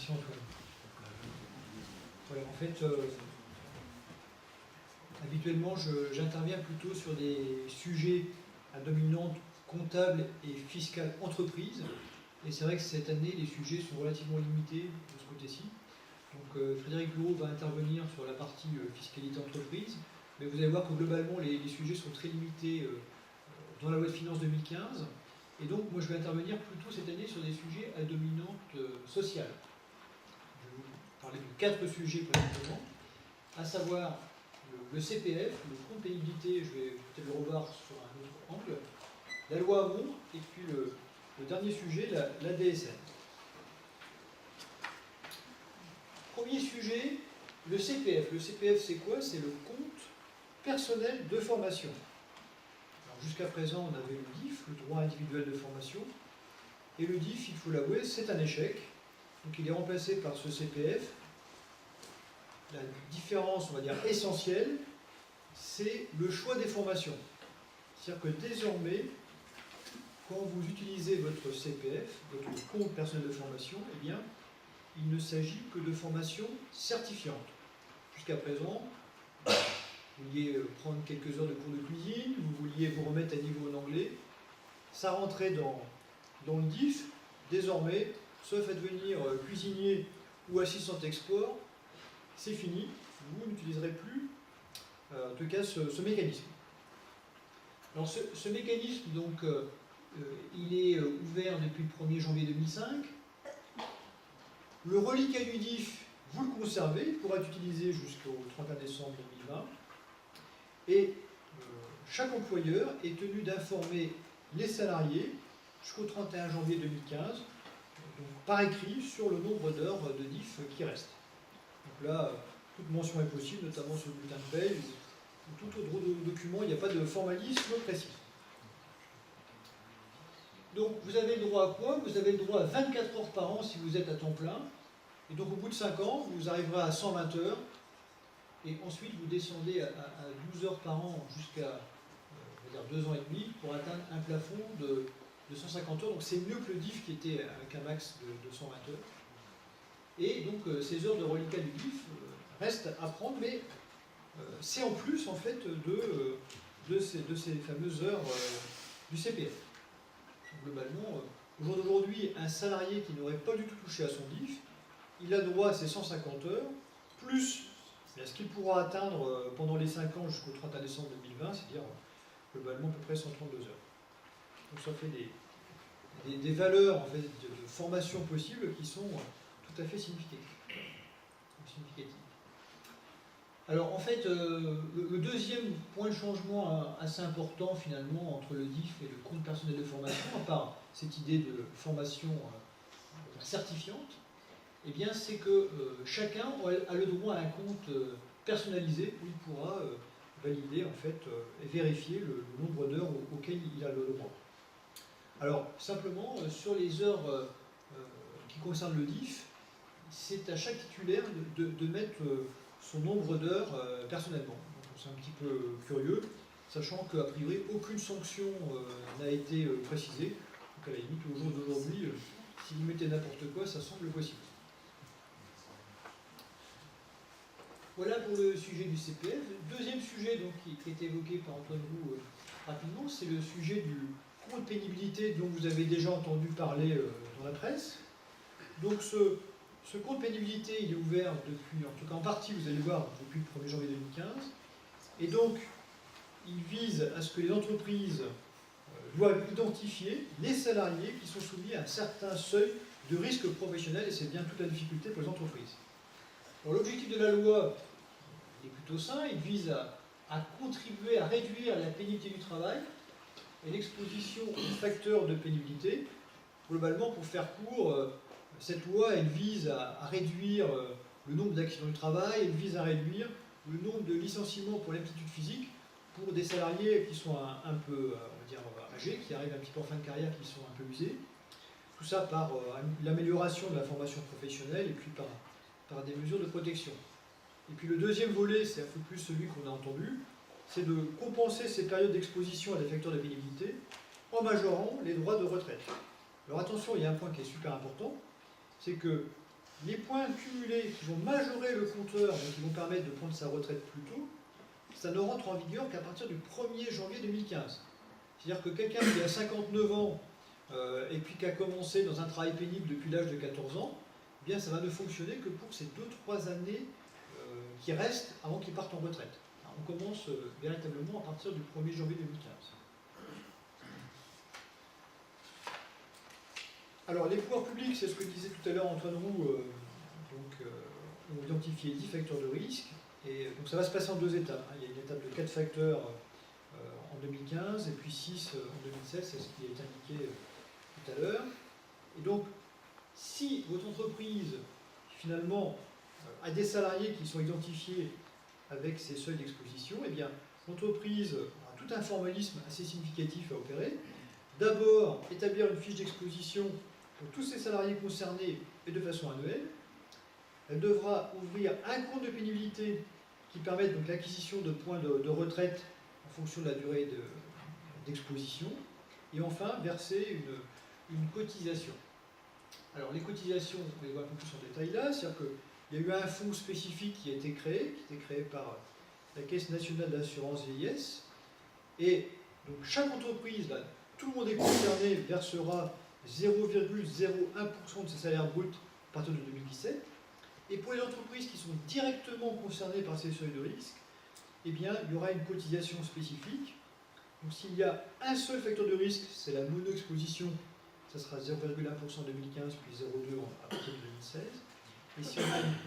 Merci Antoine. Voilà, en fait, habituellement, j'interviens plutôt sur des sujets à dominante comptable et fiscale entreprise. Et c'est vrai que cette année, les sujets sont relativement limités de ce côté-ci. Donc Frédéric Lourd va intervenir sur la partie fiscalité entreprise. Mais vous allez voir que globalement, les sujets sont très limités dans la loi de finances 2015. Et donc, moi, je vais intervenir plutôt cette année sur des sujets à dominante sociale. Je vais vous parler de 4 sujets précisément, à savoir le CPF, le compte pénibilité, je vais peut-être le revoir sur un autre angle, la loi Hamon, et puis le dernier sujet, la DSN. Premier sujet, le CPF. Le CPF, c'est quoi? C'est le compte personnel de formation. Jusqu'à présent, on avait le DIF, le droit individuel de formation, et le DIF, il faut l'avouer, c'est un échec. Donc il est remplacé par ce CPF. La différence, on va dire, essentielle, c'est le choix des formations. C'est-à-dire que désormais, quand vous utilisez votre CPF, votre compte personnel de formation, eh bien, il ne s'agit que de formations certifiantes. Jusqu'à présent, vous vouliez prendre quelques heures de cours de cuisine, vous vouliez vous remettre à niveau en anglais, ça rentrait dans le DIF. Désormais, sauf à devenir cuisinier ou assistant export, c'est fini, vous n'utiliserez plus, en tout cas, ce mécanisme. Alors, ce mécanisme, donc, il est ouvert depuis le 1er janvier 2005. Le reliquat du DIF, vous le conservez, il pourra être utilisé jusqu'au 31 décembre 2020. Et chaque employeur est tenu d'informer les salariés jusqu'au 31 janvier 2015, donc par écrit, sur le nombre d'heures de DIF qui reste. Donc là, toute mention est possible, notamment sur le bulletin de paie ou tout autre document, il n'y a pas de formalisme précis. Donc vous avez le droit à quoi? Vous avez le droit à 24 heures par an si vous êtes à temps plein. Et donc au bout de 5 ans, vous arriverez à 120 heures. Et ensuite, vous descendez à 12 heures par an jusqu'à 2 ans et demi pour atteindre un plafond de 150 heures. Donc c'est mieux que le DIF qui était avec un max de 120 heures. Et donc ces heures de reliquat du DIF restent à prendre, mais c'est en plus en fait de ces fameuses heures du CPF. Donc, globalement, au jour d'aujourd'hui, un salarié qui n'aurait pas du tout touché à son DIF, il a droit à ses 150 heures, plus ce qu'il pourra atteindre pendant les 5 ans jusqu'au 31 décembre 2020, c'est-à-dire globalement à peu près 132 heures. Donc ça fait des valeurs en fait, de formation possibles qui sont tout à fait significatives. Alors en fait, le deuxième point de changement assez important finalement entre le DIF et le compte personnel de formation, à part cette idée de formation certifiante, eh bien c'est que chacun a le droit à un compte personnalisé où il pourra valider en fait et vérifier le nombre d'heures auxquelles il a le droit. Alors simplement sur les heures qui concernent le DIF, c'est à chaque titulaire de mettre son nombre d'heures personnellement. C'est un petit peu curieux, sachant qu'a priori aucune sanction n'a été précisée. Donc à la limite au jour d'aujourd'hui, si vous mettez n'importe quoi, ça semble possible. Voilà pour le sujet du CPF. Le deuxième sujet donc, qui est évoqué par Antoine Roux rapidement, c'est le sujet du compte pénibilité dont vous avez déjà entendu parler dans la presse. Donc ce compte pénibilité, il est ouvert depuis, en tout cas en partie, vous allez voir, depuis le 1er janvier 2015. Et donc, il vise à ce que les entreprises doivent identifier les salariés qui sont soumis à un certain seuil de risque professionnel, et c'est bien toute la difficulté pour les entreprises. L'objectif de la loi est plutôt sain, il vise à contribuer à réduire la pénibilité du travail et l'exposition aux facteurs de pénibilité. Globalement, pour faire court, cette loi elle vise à réduire le nombre d'accidents du travail, elle vise à réduire le nombre de licenciements pour l'aptitude physique pour des salariés qui sont un peu on va dire, âgés, qui arrivent un petit peu en fin de carrière, qui sont un peu usés. Tout ça par l'amélioration de la formation professionnelle et puis par des mesures de protection. Et puis le deuxième volet, c'est un peu plus celui qu'on a entendu, c'est de compenser ces périodes d'exposition à des facteurs de pénibilité en majorant les droits de retraite. Alors attention, il y a un point qui est super important, c'est que les points cumulés qui vont majorer le compteur, donc qui vont permettre de prendre sa retraite plus tôt, ça ne rentre en vigueur qu'à partir du 1er janvier 2015. C'est-à-dire que quelqu'un qui a 59 ans et puis qui a commencé dans un travail pénible depuis l'âge de 14 ans, eh bien ça va ne fonctionner que pour ces 2-3 années qui restent avant qu'il parte en retraite. Alors, on commence véritablement à partir du 1er janvier 2015. Alors les pouvoirs publics, c'est ce que disait tout à l'heure Antoine Roux, ont identifié 10 facteurs de risque. Et donc ça va se passer en 2 étapes. Il y a une étape de 4 facteurs en 2015 et puis 6 en 2016, c'est ce qui est indiqué tout à l'heure. Et donc, si votre entreprise, finalement, a des salariés qui sont identifiés avec ces seuils d'exposition, eh bien, l'entreprise a tout un formalisme assez significatif à opérer. D'abord, établir une fiche d'exposition pour tous ces salariés concernés et de façon annuelle. Elle devra ouvrir un compte de pénibilité qui permette donc l'acquisition de points de retraite en fonction de la durée d'exposition. Et enfin, verser une cotisation. Alors les cotisations, on les voit un peu plus en détail là, c'est-à-dire qu'il y a eu un fonds spécifique qui a été créé par la Caisse nationale d'assurance vieillesse. Et donc chaque entreprise, là, tout le monde est concerné, versera 0,01% de ses salaires bruts à partir de 2017. Et pour les entreprises qui sont directement concernées par ces seuils de risque, eh bien, il y aura une cotisation spécifique. Donc s'il y a un seul facteur de risque, c'est la mono-exposition, ça sera 0,1% en 2015, puis 0,2% à partir de 2016. Et si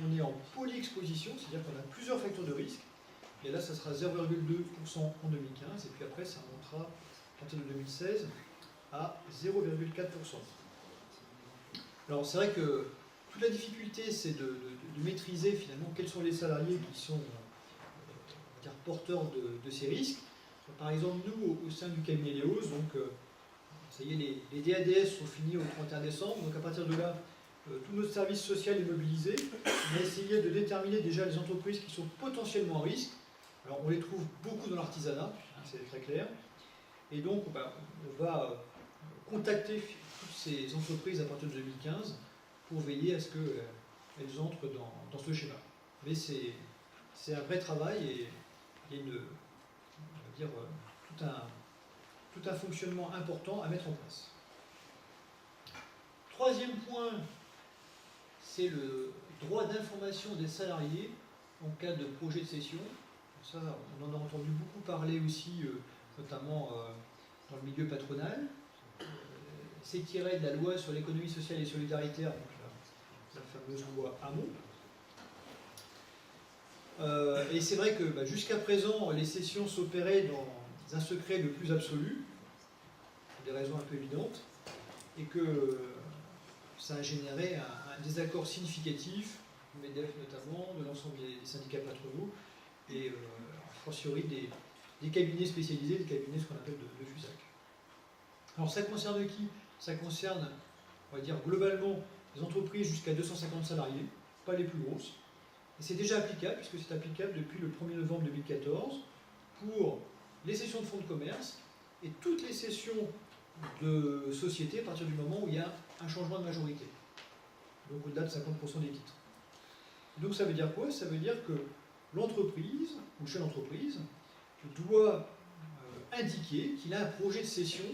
on est en polyexposition, c'est-à-dire qu'on a plusieurs facteurs de risque, et là, ça sera 0,2% en 2015, et puis après, ça montera à partir de 2016 à 0,4%. Alors c'est vrai que toute la difficulté, c'est de maîtriser finalement quels sont les salariés qui sont porteurs de ces risques. Par exemple, nous, au sein du cabinet Léos, donc, ça y est, les DADS sont finis au 31 décembre, donc à partir de là, tout notre service social est mobilisé. On a essayé de déterminer déjà les entreprises qui sont potentiellement en risque. Alors on les trouve beaucoup dans l'artisanat, c'est très clair. Et donc on va contacter toutes ces entreprises à partir de 2015 pour veiller à ce qu'elles entrent dans ce schéma. Mais c'est un vrai travail et il y a on va dire, tout un fonctionnement important à mettre en place. Troisième point, c'est le droit d'information des salariés en cas de projet de cession. Ça, on en a entendu beaucoup parler aussi, notamment dans le milieu patronal. C'est tiré de la loi sur l'économie sociale et solidaritaire, donc la fameuse loi Hamon. Et c'est vrai que jusqu'à présent, les cessions s'opéraient dans un secret le plus absolu, pour des raisons un peu évidentes, et que ça a généré un désaccord significatif, du MEDEF notamment, de l'ensemble des syndicats patronaux, et a fortiori des cabinets spécialisés, des cabinets ce qu'on appelle de FUSAC. Alors ça concerne qui? Ça concerne, on va dire globalement, les entreprises jusqu'à 250 salariés, pas les plus grosses. Et c'est déjà applicable, puisque c'est applicable depuis le 1er novembre 2014, pour les cessions de fonds de commerce et toutes les cessions de sociétés à partir du moment où il y a un changement de majorité. Donc au-delà de 50% des titres. Et donc ça veut dire quoi? Ça veut dire que l'entreprise, ou chef d'entreprise, doit indiquer qu'il a un projet de cession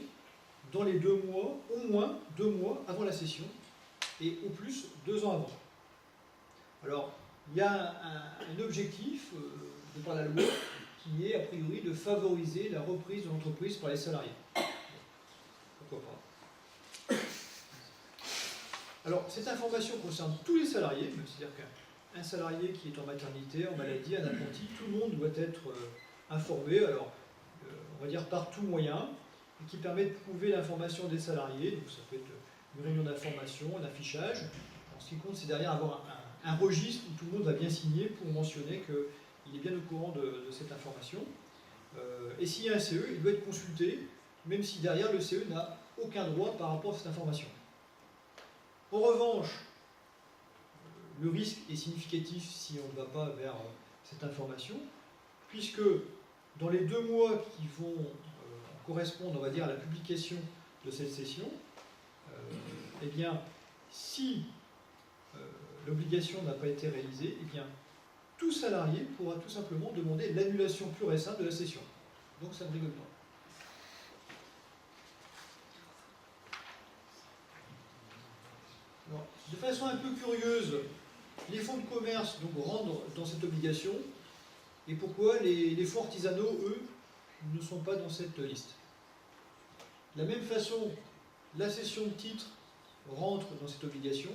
dans les 2 mois, au moins 2 mois avant la cession, et au plus 2 ans avant. Alors, il y a un objectif de par la loi qui est a priori de favoriser la reprise de l'entreprise par les salariés. Pourquoi pas? Alors, cette information concerne tous les salariés, c'est-à-dire qu'un salarié qui est en maternité, en maladie, un apprenti, tout le monde doit être informé, alors on va dire par tout moyen, et qui permet de prouver l'information des salariés. Donc ça peut être une réunion d'information, un affichage. Alors, ce qui compte, c'est derrière avoir un registre où tout le monde va bien signer pour mentionner qu'il est bien au courant de cette information. Et s'il y a un CE, il doit être consulté, même si derrière le CE n'a aucun droit par rapport à cette information. En revanche, le risque est significatif si on ne va pas vers cette information, puisque dans les 2 mois qui vont correspondre, on va dire, à la publication de cette session, eh bien, si l'obligation n'a pas été réalisée, eh bien, tout salarié pourra tout simplement demander l'annulation pure et simple de la cession. Donc ça ne rigole pas. Alors, de façon un peu curieuse, les fonds de commerce donc, rentrent dans cette obligation, et pourquoi les fonds artisanaux, eux, ne sont pas dans cette liste. De la même façon, la cession de titres rentre dans cette obligation.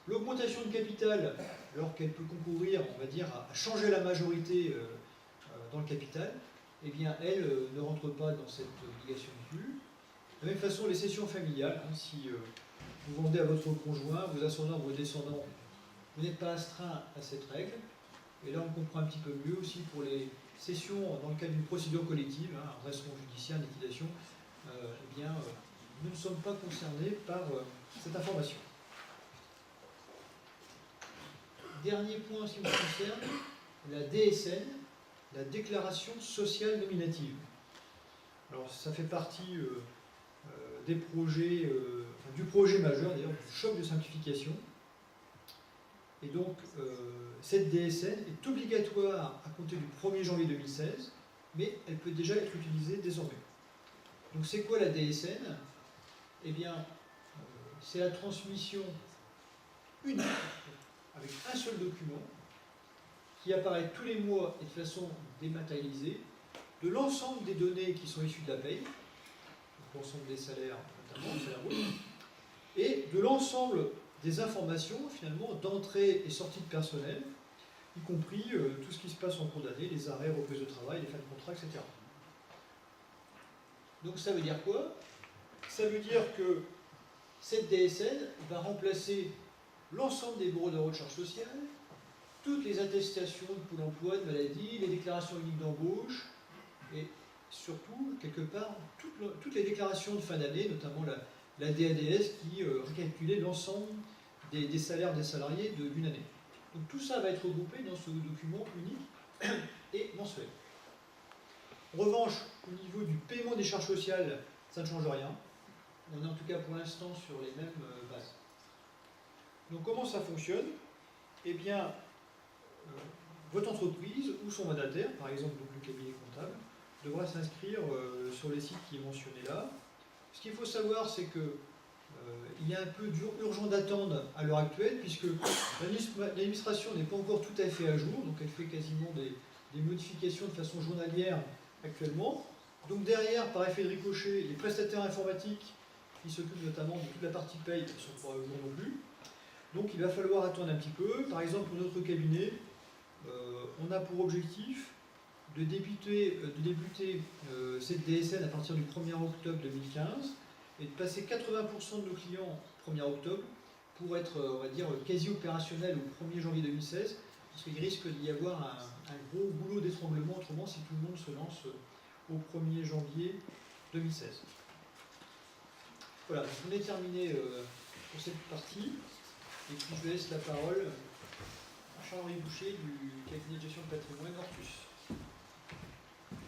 L'augmentation de capital, alors qu'elle peut concourir, on va dire, à changer la majorité dans le capital, eh bien, elle ne rentre pas dans cette obligation non plus. De la même façon, les cessions familiales, hein, si vous vendez à votre conjoint, vos ascendants, vos descendants, vous n'êtes pas astreint à cette règle. Et là, on comprend un petit peu mieux aussi pour les cessions dans le cadre d'une procédure collective, hein, un redressement judiciaire, liquidation, eh bien, nous ne sommes pas concernés par cette information. Dernier point en ce qui me concerne, la DSN, la déclaration sociale nominative. Alors ça fait partie des projets, du projet majeur d'ailleurs, du choc de simplification. Et donc cette DSN est obligatoire à compter du 1er janvier 2016, mais elle peut déjà être utilisée désormais. Donc c'est quoi la DSN? Eh bien, c'est la transmission unique, avec un seul document, qui apparaît tous les mois et de façon dématérialisée, de l'ensemble des données qui sont issues de la paye, donc l'ensemble des salaires, notamment le salaire brut, et de l'ensemble des informations, finalement, d'entrée et sortie de personnel, y compris tout ce qui se passe en cours d'année, les arrêts, reprises de travail, les fins de contrat, etc. Donc ça veut dire quoi? Ça veut dire que cette DSN va remplacer l'ensemble des bureaux de recharge sociale, toutes les attestations de Pôle emploi, de maladie, les déclarations uniques d'embauche, et surtout, quelque part, toutes les déclarations de fin d'année, notamment la DADS qui récapitulait l'ensemble des salaires des salariés d'une année. Donc tout ça va être regroupé dans ce document unique et mensuel. En revanche, au niveau du paiement des charges sociales, ça ne change rien. On est en tout cas pour l'instant sur les mêmes bases. Donc comment ça fonctionne? Eh bien, votre entreprise ou son mandataire, par exemple donc le cabinet comptable, devra s'inscrire sur le site qui est mentionné là. Ce qu'il faut savoir, c'est que il y a un peu urgent d'attendre à l'heure actuelle, puisque l'administration n'est pas encore tout à fait à jour, donc elle fait quasiment des modifications de façon journalière actuellement. Donc derrière, par effet de ricochet, les prestataires informatiques qui s'occupent notamment de toute la partie paye ne sont pas à jour non plus. Donc il va falloir attendre un petit peu. Par exemple, pour notre cabinet, on a pour objectif de débuter cette DSN à partir du 1er octobre 2015 et de passer 80% de nos clients au 1er octobre pour être, on va dire, quasi opérationnel au 1er janvier 2016, parce qu'il risque d'y avoir un gros boulot d'étranglement autrement si tout le monde se lance au 1er janvier 2016. Voilà, donc on est terminé pour cette partie, et puis je laisse la parole à Charles-Henri Boucher du cabinet de gestion de patrimoine Ortus.